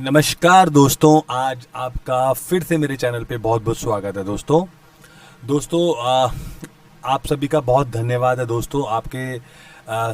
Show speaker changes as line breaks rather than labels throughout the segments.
नमस्कार दोस्तों, आज आपका फिर से मेरे चैनल पे बहुत बहुत स्वागत है दोस्तों। दोस्तों आप सभी का बहुत धन्यवाद है दोस्तों। आपके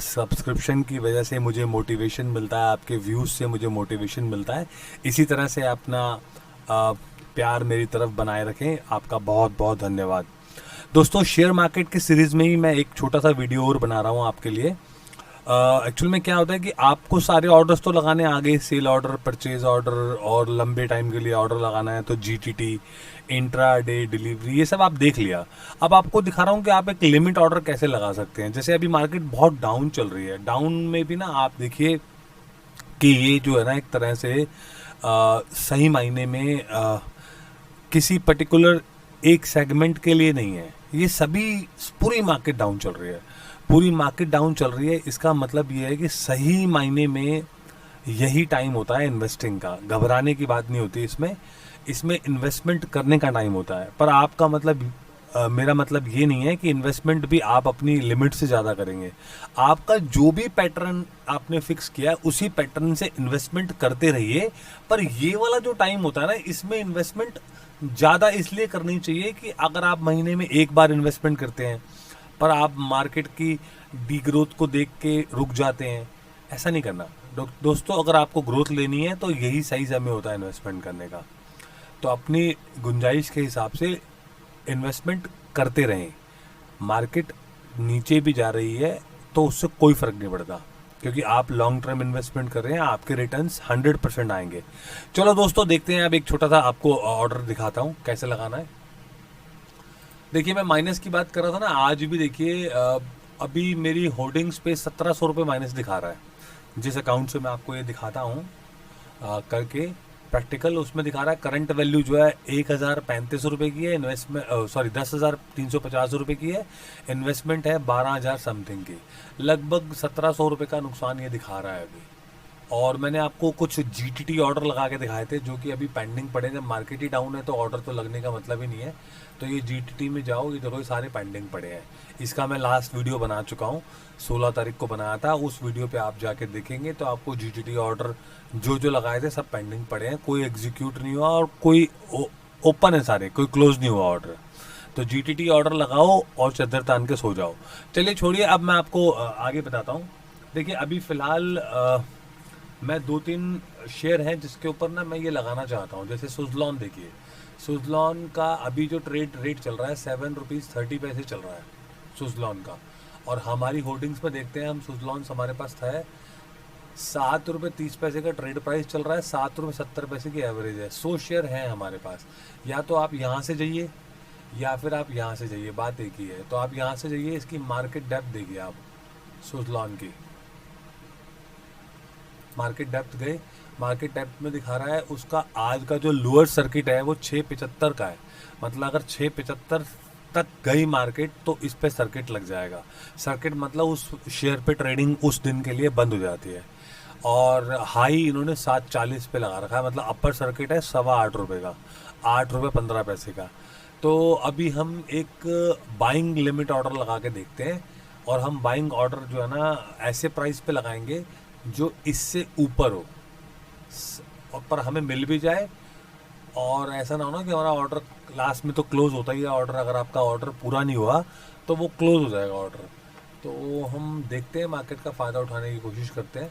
सब्सक्रिप्शन की वजह से मुझे मोटिवेशन मिलता है, आपके व्यूज़ से मुझे मोटिवेशन मिलता है। इसी तरह से अपना प्यार मेरी तरफ बनाए रखें। आपका बहुत बहुत धन्यवाद दोस्तों। शेयर मार्केट के सीरीज़ में ही मैं एक छोटा सा वीडियो और बना रहा हूँ आपके लिए। एक्चुअल में क्या होता है कि आपको सारे ऑर्डर्स तो लगाने आ गए, सेल ऑर्डर, परचेज ऑर्डर और लंबे टाइम के लिए ऑर्डर लगाना है तो जीटीटी, इंट्रा डे डिलीवरी, ये सब आप देख लिया। अब आपको दिखा रहा हूँ कि आप एक लिमिट ऑर्डर कैसे लगा सकते हैं। जैसे अभी मार्केट बहुत डाउन चल रही है, डाउन में भी ना आप देखिए कि ये जो है ना एक तरह से सही मायने में किसी पर्टिकुलर एक सेगमेंट के लिए नहीं है। ये सभी पूरी मार्केट डाउन चल रही है, पूरी मार्केट डाउन चल रही है। इसका मतलब ये है कि सही मायने में यही टाइम होता है इन्वेस्टिंग का। घबराने की बात नहीं होती इसमें, इसमें इन्वेस्टमेंट करने का टाइम होता है। पर आपका मतलब मेरा मतलब ये नहीं है कि इन्वेस्टमेंट भी आप अपनी लिमिट से ज़्यादा करेंगे। आपका जो भी पैटर्न आपने फिक्स किया है उसी पैटर्न से इन्वेस्टमेंट करते रहिए। पर ये वाला जो टाइम होता है ना, इसमें इन्वेस्टमेंट ज़्यादा इसलिए करनी चाहिए कि अगर आप महीने में एक बार इन्वेस्टमेंट करते हैं पर आप मार्केट की डी ग्रोथ को देख के रुक जाते हैं, ऐसा नहीं करना दोस्तों। अगर आपको ग्रोथ लेनी है तो यही सही समय होता है इन्वेस्टमेंट करने का। तो अपनी गुंजाइश के हिसाब से इन्वेस्टमेंट करते रहें। मार्केट नीचे भी जा रही है तो उससे कोई फ़र्क नहीं पड़ता, क्योंकि आप लॉन्ग टर्म इन्वेस्टमेंट कर रहे हैं, आपके रिटर्न्स 100% आएंगे। चलो दोस्तों देखते हैं। अब एक छोटा सा आपको ऑर्डर दिखाता हूँ कैसे लगाना है। देखिए, मैं माइनस की बात कर रहा था ना, आज भी देखिए अभी मेरी होर्डिंग्स पे 1700 रुपये माइनस दिखा रहा है। जिस अकाउंट से मैं आपको ये दिखाता हूँ करके प्रैक्टिकल, उसमें दिखा रहा है करंट वैल्यू जो है 1035 रुपये की है, इन्वेस्टमेंट 10,350 रुपये की है, इन्वेस्टमेंट है 12,000 समथिंग की। लगभग 1700 रुपये का नुकसान ये दिखा रहा है अभी। और मैंने आपको कुछ जीटीटी ऑर्डर लगा के दिखाए थे जो कि अभी पेंडिंग पड़े थे। मार्केट ही डाउन है तो ऑर्डर तो लगने का मतलब ही नहीं है। तो ये जीटीटी में जाओ, ये देखो ये सारे पेंडिंग पड़े हैं। इसका मैं लास्ट वीडियो बना चुका हूँ, 16 तारीख को बनाया था। उस वीडियो पे आप जाके देखेंगे तो आपको जीटीटी ऑर्डर जो जो लगाए थे सब पेंडिंग पड़े हैं। कोई एग्जीक्यूट नहीं हुआ और कोई ओपन है सारे, कोई क्लोज नहीं हुआ ऑर्डर। तो जीटीटी ऑर्डर लगाओ और चद्दर तान के सो जाओ। चलिए छोड़िए, अब मैं आपको आगे बताता हूँ। देखिए अभी फ़िलहाल मैं 2-3 शेयर हैं जिसके ऊपर ना मैं ये लगाना चाहता हूँ। जैसे सुजलॉन, देखिए सुजलॉन का अभी जो ट्रेड रेट चल रहा है 7 रुपीज़ 30 पैसे चल रहा है सुजलॉन का। और हमारी होल्डिंग्स में देखते हैं हम, सुजलॉन हमारे पास था 7 रुपये 30 पैसे का ट्रेड प्राइस चल रहा है, 7 रुपये 70 पैसे की एवरेज है। 100 शेयर हैं हमारे पास। या तो आप यहाँ से जाइए या फिर आप यहाँ से जाइए, बात एक ही है। तो आप यहाँ से जाइए, इसकी मार्केट डेप्थ देखिए आप सुजलॉन की। मार्केट डेप्थ गए, मार्केट डेप्थ में दिखा रहा है उसका आज का जो लोअर सर्किट है वो 675 का है। मतलब अगर 675 तक गई मार्केट तो इस पे सर्किट लग जाएगा। सर्किट मतलब उस शेयर पे ट्रेडिंग उस दिन के लिए बंद हो जाती है। और हाई इन्होंने 740 पे लगा रखा है, मतलब अपर सर्किट है 8.25 रुपये का, 8 रुपये 15 पैसे का। तो अभी हम एक बाइंग लिमिट ऑर्डर लगा के देखते हैं। और हम बाइंग ऑर्डर जो है ना ऐसे प्राइस पे लगाएंगे जो इससे ऊपर हो पर हमें मिल भी जाए। और ऐसा ना हो ना कि हमारा ऑर्डर लास्ट में तो क्लोज होता ही है ऑर्डर। अगर आपका ऑर्डर पूरा नहीं हुआ तो वो क्लोज हो जाएगा ऑर्डर। तो हम देखते हैं, मार्केट का फ़ायदा उठाने की कोशिश करते हैं।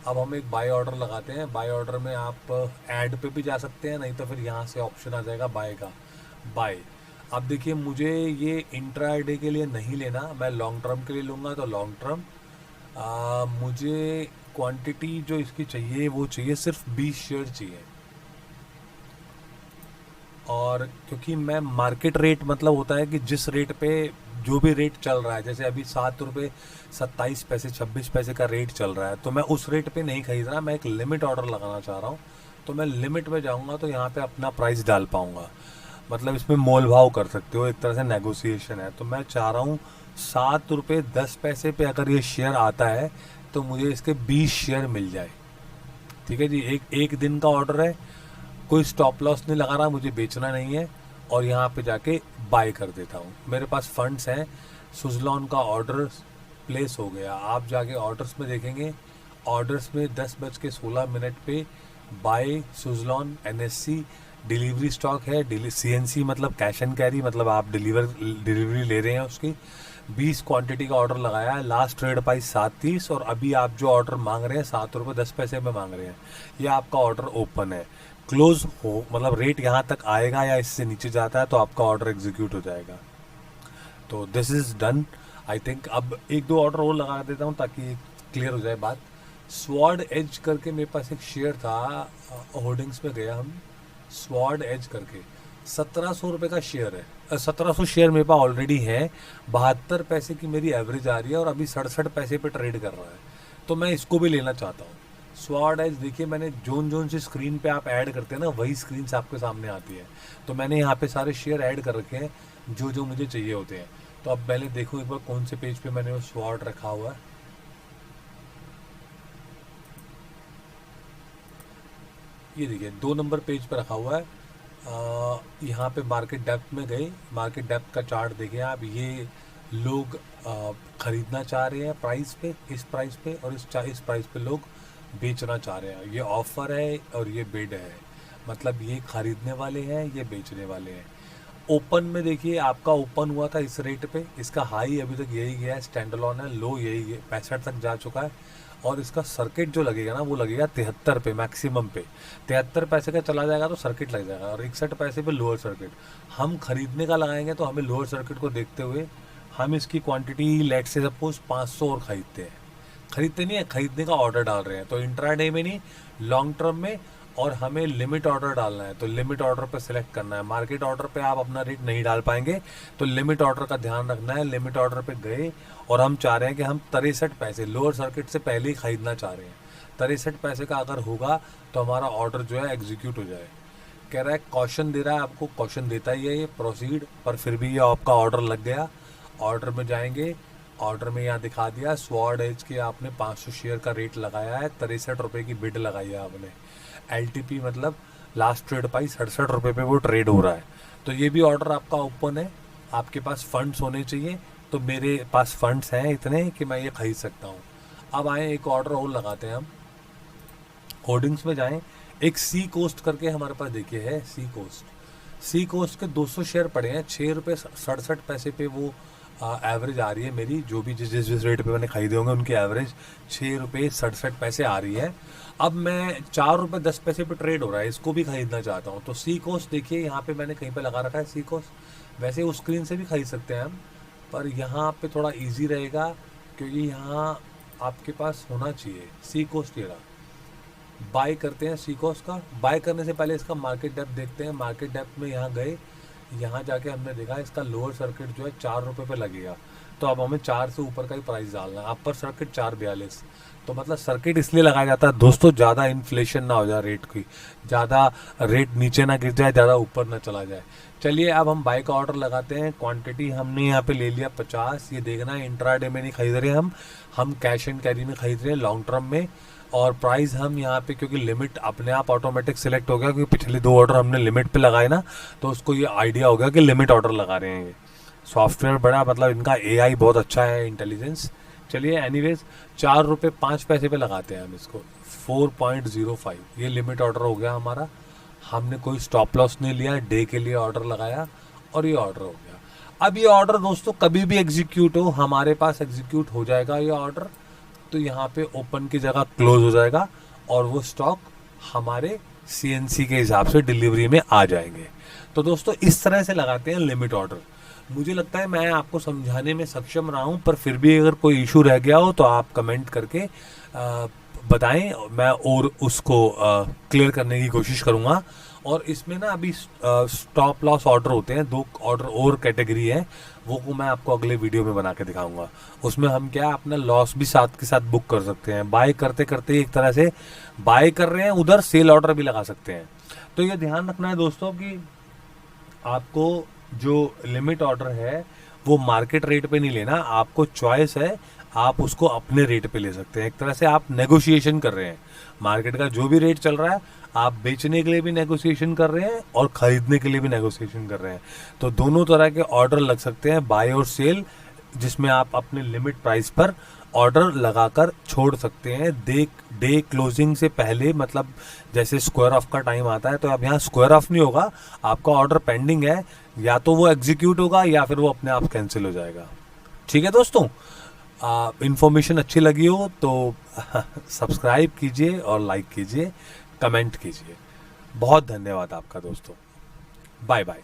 अब हम एक बाय ऑर्डर लगाते हैं। बाय ऑर्डर में आप ऐड पे भी जा सकते हैं, नहीं तो फिर यहाँ से ऑप्शन आ जाएगा बाय का, बाय। अब देखिए मुझे ये इंट्रा डे के लिए नहीं लेना, मैं लॉन्ग टर्म के लिए लूँगा। तो लॉन्ग टर्म मुझे क्वांटिटी जो इसकी चाहिए वो चाहिए सिर्फ 20 शेयर चाहिए। और क्योंकि मैं मार्केट रेट मतलब होता है कि जिस रेट पे जो भी रेट चल रहा है, जैसे अभी 7 रुपये 27 पैसे 26 पैसे का रेट चल रहा है, तो मैं उस रेट पे नहीं खरीद रहा। मैं एक लिमिट ऑर्डर लगाना चाह रहा हूँ। तो मैं लिमिट में जाऊँगा तो यहाँ पे अपना प्राइस डाल पाऊँगा। मतलब इसमें मोल भाव कर सकते हो, एक तरह से नेगोशिएशन है। तो मैं चाह रहा हूँ 7 रुपये 10 पैसे पे अगर ये शेयर आता है तो मुझे इसके 20 शेयर मिल जाए। ठीक है जी, एक दिन का ऑर्डर है, कोई स्टॉप लॉस नहीं लगा रहा, मुझे बेचना नहीं है। और यहाँ पे जाके बाय कर देता हूँ। मेरे पास फंड्स हैं, सुजलॉन का ऑर्डर प्लेस हो गया। आप जाके ऑर्डर्स में देखेंगे, ऑर्डर्स में 10:16 पे buy Suzlon NSC delivery stock है। CNC मतलब कैश एंड कैरी, मतलब आप डिलीवरी ले रहे हैं उसकी। 20 क्वांटिटी का ऑर्डर लगाया है। लास्ट ट्रेड प्राइस 7.30 और अभी आप जो ऑर्डर मांग रहे हैं 7 रुपये 10 पैसे में मांग रहे हैं। ये आपका ऑर्डर ओपन है। क्लोज हो मतलब रेट यहाँ तक आएगा या इससे नीचे जाता है तो आपका ऑर्डर एग्जीक्यूट हो जाएगा। तो this is done I think. अब एक दो ऑर्डर और लगा देता हूँ ताकि क्लियर हो जाए बात। स्वॉर्ड एज करके मेरे पास एक शेयर था, होर्डिंग्स में गया हम, स्वॉर्ड एज करके 1700 रुपये का शेयर है। 1700 शेयर मेरे पास ऑलरेडी है। 72 पैसे की मेरी एवरेज आ रही है और अभी 67 पैसे पे ट्रेड कर रहा है। तो मैं इसको भी लेना चाहता हूँ। स्वॉर्ड एज देखिए, मैंने जोन सी स्क्रीन पे आप ऐड करते हैं ना, वही स्क्रीन आपके सामने आती है। तो मैंने यहाँ पे सारे शेयर ऐड कर रखे हैं जो जो मुझे चाहिए होते हैं। तो अब पहले देखो एक बार कौन से पेज पे मैंने वो स्वॉर्ड रखा हुआ है। ये देखिए 2 नंबर पेज पे रखा हुआ है। यहाँ पे मार्केट डेप्थ में गए, मार्केट डेप्थ का चार्ट देखें आप। ये लोग खरीदना चाह रहे हैं प्राइस पे, इस प्राइस पे, और इस प्राइस पे लोग बेचना चाह रहे हैं। ये ऑफर है और ये बिड है, मतलब ये खरीदने वाले हैं, ये बेचने वाले हैं। ओपन में देखिए आपका ओपन हुआ था इस रेट पे, इसका हाई अभी तक यही गया है, स्टैंड अलोन है, लो यही है 65 तक जा चुका है। और इसका सर्किट जो लगेगा ना वो लगेगा 73 पे मैक्सिमम पे। 73 पैसे का चला जाएगा तो सर्किट लग जाएगा और 61 पैसे पे लोअर सर्किट। हम खरीदने का लगाएंगे तो हमें लोअर सर्किट को देखते हुए हम इसकी क्वांटिटी लेट से सपोज 500 और खरीदते नहीं है, खरीदने का ऑर्डर डाल रहे हैं। तो इंट्राडे में नहीं, लॉन्ग टर्म में। और हमें लिमिट ऑर्डर डालना है तो लिमिट ऑर्डर पे सिलेक्ट करना है। मार्केट ऑर्डर पे आप अपना रेट नहीं डाल पाएंगे तो लिमिट ऑर्डर का ध्यान रखना है। लिमिट ऑर्डर पे गए और हम चाह रहे हैं कि हम 63 पैसे लोअर सर्किट से पहले ही खरीदना चाह रहे हैं। 63 पैसे का अगर होगा तो हमारा ऑर्डर जो है एग्जीक्यूट हो जाए। कह रहा है कॉशन दे रहा है आपको, कॉशन देता ही है ये प्रोसीड, पर फिर भी ये आपका ऑर्डर लग गया। ऑर्डर में जाएंगे, ऑर्डर में यहाँ दिखा दिया स्वॉर्ड एज के आपने 500 शेयर का रेट लगाया है, 63 रुपये की बिड लगाई है आपने। LTP मतलब लास्ट ट्रेड प्राइस 67 रुपये पे वो ट्रेड हो रहा है। तो ये भी ऑर्डर आपका ओपन है। आपके पास फंड्स होने चाहिए, तो मेरे पास फंड्स हैं इतने कि मैं ये खरीद सकता हूँ। अब आए एक ऑर्डर और लगाते हैं हम। होर्डिंग्स में जाएं, एक सी कोस्ट करके हमारे पास देखिए है सी कोस्ट के 200 शेयर पड़े हैं। 6 रुपये 67 पैसे पे वो एवरेज आ रही है मेरी। जो भी जिस रेट पे मैंने खरीदे होंगे उनकी एवरेज 6 रुपये 67 पैसे आ रही है। अब मैं 4 रुपये 10 पैसे पे ट्रेड हो रहा है, इसको भी खरीदना चाहता हूँ। तो सी कोस्ट देखिए यहाँ पे मैंने कहीं पे लगा रखा है सी कोस्ट। वैसे उस स्क्रीन से भी खरीद सकते हैं हम, पर यहाँ पे थोड़ा इजी रहेगा क्योंकि यहाँ आपके पास होना चाहिए सी कोस्ट। ये बाय करते हैं सी कोस्ट का। बाय करने से पहले इसका मार्केट डेप्थ देखते हैं। मार्केट डेप्थ में यहाँ गए, यहाँ जाके हमने देखा इसका लोअर सर्किट जो है 4 रुपये पे लगेगा। तो अब हमें 4 से ऊपर का ही प्राइस डालना है। Upper circuit 4.42। तो मतलब सर्किट इसलिए लगाया जाता है दोस्तों, ज़्यादा इन्फ्लेशन ना हो जाए रेट की, ज़्यादा रेट नीचे ना गिर जाए, ज़्यादा ऊपर ना चला जाए। चलिए अब हम बाय का ऑर्डर लगाते हैं। क्वांटिटी हमने यहाँ पे ले लिया 50। ये देखना है इंट्राडे में नहीं खरीद रहे हम कैश एंड कैरी में खरीद रहे हैं, लॉन्ग टर्म में। और प्राइस हम यहाँ पे क्योंकि लिमिट अपने आप ऑटोमेटिक सिलेक्ट हो गया, क्योंकि पिछले 2 ऑर्डर हमने लिमिट पे लगाए ना, तो उसको ये आइडिया हो गया कि लिमिट ऑर्डर लगा रहे हैं। ये सॉफ्टवेयर बड़ा, मतलब इनका AI बहुत अच्छा है, इंटेलिजेंस। चलिए एनीवेज 4 रुपये 5 पैसे पे लगाते हैं हम इसको। 4.05 ये लिमिट ऑर्डर हो गया हमारा। हमने कोई स्टॉप लॉस नहीं लिया, डे के लिए ऑर्डर लगाया और ये ऑर्डर हो गया। अब ये ऑर्डर दोस्तों कभी भी एग्जीक्यूट हो, हमारे पास एग्जीक्यूट हो जाएगा ये ऑर्डर। तो यहाँ पे ओपन की जगह क्लोज हो जाएगा और वो स्टॉक हमारे CNC के हिसाब से डिलीवरी में आ जाएंगे। तो दोस्तों इस तरह से लगाते हैं लिमिट ऑर्डर। मुझे लगता है मैं आपको समझाने में सक्षम रहा हूँ, पर फिर भी अगर कोई इशू रह गया हो तो आप कमेंट करके बताएं, मैं और उसको क्लियर करने की कोशिश करूँगा। और इसमें ना अभी स्टॉप लॉस ऑर्डर होते हैं, 2 ऑर्डर और कैटेगरी है, वो को मैं आपको अगले वीडियो में बना के दिखाऊंगा। उसमें हम क्या अपना लॉस भी साथ के साथ बुक कर सकते हैं। बाय करते करते एक तरह से बाय कर रहे हैं, उधर सेल ऑर्डर भी लगा सकते हैं। तो ये ध्यान रखना है दोस्तों कि आपको जो लिमिट ऑर्डर है वो मार्केट रेट पे नहीं लेना, आपको चॉइस है, आप उसको अपने रेट पे ले सकते हैं। एक तरह से आप नेगोशिएशन कर रहे हैं, मार्केट का जो भी रेट चल रहा है आप बेचने के लिए भी नेगोशिएशन कर रहे हैं और खरीदने के लिए भी नेगोशिएशन कर रहे हैं। तो दोनों तरह के ऑर्डर लग सकते हैं, बाय और सेल, जिसमें आप अपने लिमिट प्राइस पर ऑर्डर लगाकर छोड़ सकते हैं डे क्लोजिंग से पहले। मतलब जैसे स्क्वायर ऑफ का टाइम आता है तो अब यहाँ स्क्वायर ऑफ नहीं होगा, आपका ऑर्डर पेंडिंग है, या तो वो एग्जीक्यूट होगा या फिर वो अपने आप कैंसिल हो जाएगा। ठीक है दोस्तों, इन्फॉर्मेशन अच्छी लगी हो तो सब्सक्राइब कीजिए और लाइक कीजिए, कमेंट कीजिए। बहुत धन्यवाद आपका दोस्तों, बाय बाय।